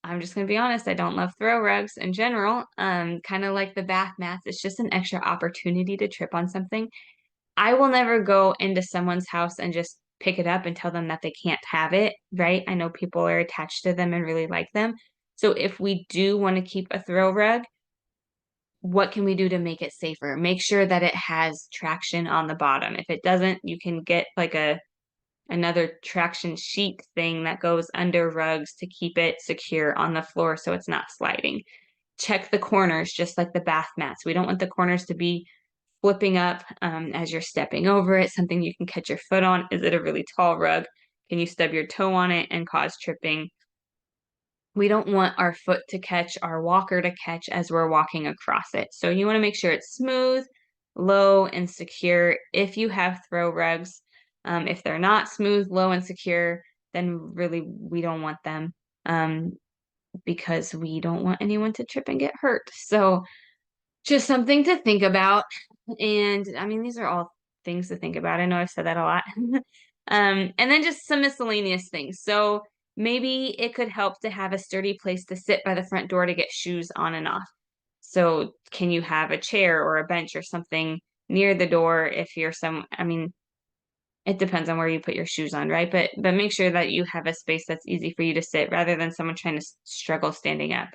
[SPEAKER 2] I'm just going to be honest, I don't love throw rugs in general. Kind of like the bath mats, it's just an extra opportunity to trip on something. I will never go into someone's house and just pick it up and tell them that they can't have it, right? I know people are attached to them and really like them. So if we do want to keep a throw rug, what can we do to make it safer? Make sure that it has traction on the bottom. If it doesn't, you can get like another traction sheet thing that goes under rugs to keep it secure on the floor so it's not sliding. Check the corners, just like the bath mats. We don't want the corners to be flipping up as you're stepping over it, something you can catch your foot on. Is it a really tall rug? Can you stub your toe on it and cause tripping? We don't want our foot to catch, our walker to catch as we're walking across it. So you want to make sure it's smooth, low, and secure if you have throw rugs. If they're not smooth, low, and secure, then really we don't want them because we don't want anyone to trip and get hurt. So just something to think about. And I mean, these are all things to think about. I know I've said that a lot. And then just some miscellaneous things. So maybe it could help to have a sturdy place to sit by the front door to get shoes on and off. So can you have a chair or a bench or something near the door if you're I mean, it depends on where you put your shoes on, right? But make sure that you have a space that's easy for you to sit rather than someone trying to struggle standing up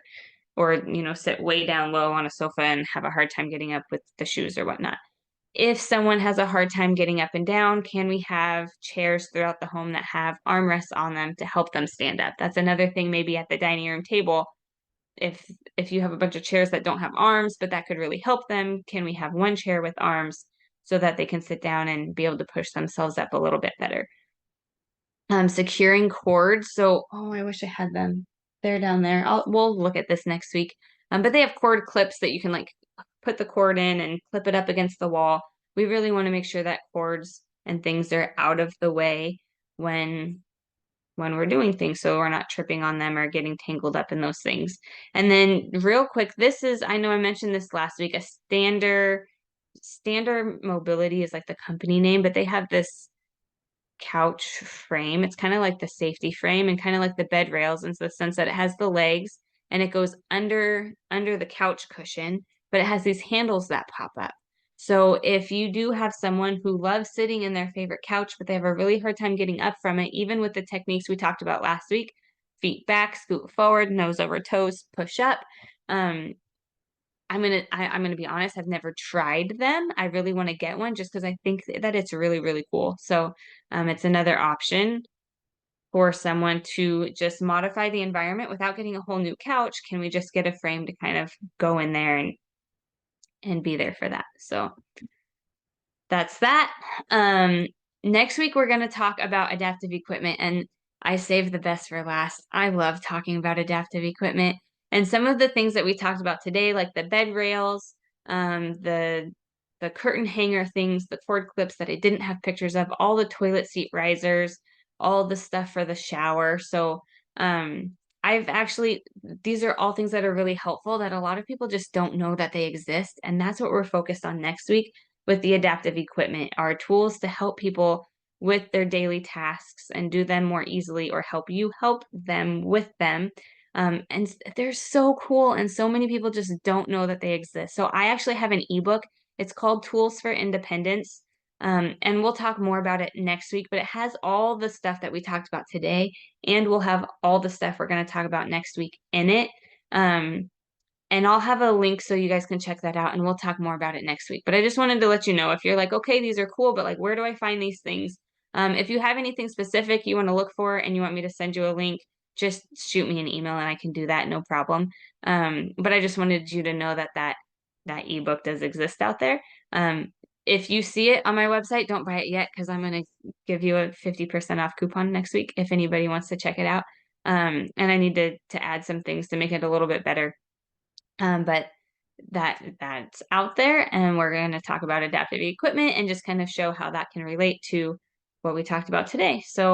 [SPEAKER 2] or, sit way down low on a sofa and have a hard time getting up with the shoes or whatnot. If someone has a hard time getting up and down, can we have chairs throughout the home that have armrests on them to help them stand up? That's another thing maybe at the dining room table. If you have a bunch of chairs that don't have arms, but that could really help them, can we have one chair with arms so that they can sit down and be able to push themselves up a little bit better? Securing cords. So, oh, I wish I had them. They're down there. We'll look at this next week. But they have cord clips that you can like put the cord in and clip it up against the wall. We really want to make sure that cords and things are out of the way when we're doing things so we're not tripping on them or getting tangled up in those things. And then real quick, this is, I know I mentioned this last week, a standard mobility is like the company name, but they have this couch frame. It's kind of like the safety frame and kind of like the bed rails in the sense that it has the legs and it goes under the couch cushion, but it has these handles that pop up. So if you do have someone who loves sitting in their favorite couch, but they have a really hard time getting up from it, even with the techniques we talked about last week, feet back, scoot forward, nose over toes, push up. I'm gonna be honest, I've never tried them. I really want to get one just because I think that it's really, really cool. So it's another option. for someone to just modify the environment without getting a whole new couch. Can we just get a frame to kind of go in there and be there for that? So that's that. Next week, we're going to talk about adaptive equipment, and I saved the best for last. I love talking about adaptive equipment. And some of the things that we talked about today, like the bed rails, the curtain hanger things, the cord clips that I didn't have pictures of, all the toilet seat risers, all the stuff for the shower. So these are all things that are really helpful that a lot of people just don't know that they exist. And that's what we're focused on next week with the adaptive equipment, are tools to help people with their daily tasks and do them more easily, or help you help them with them. And they're so cool, and so many people just don't know that they exist. So I actually have an ebook. It's called Tools for Independence. And we'll talk more about it next week, but it has all the stuff that we talked about today, and we'll have all the stuff we're going to talk about next week in it. And I'll have a link so you guys can check that out, and we'll talk more about it next week. But I just wanted to let you know, if you're like, okay, these are cool, but like, where do I find these things? If you have anything specific you want to look for and you want me to send you a link, just shoot me an email and I can do that, no problem. But I just wanted you to know that that ebook does exist out there. If you see it on my website, don't buy it yet, because I'm going to give you a 50% off coupon next week if anybody wants to check it out. And I need to add some things to make it a little bit better. But that's out there, and we're going to talk about adaptive equipment and just kind of show how that can relate to what we talked about today. So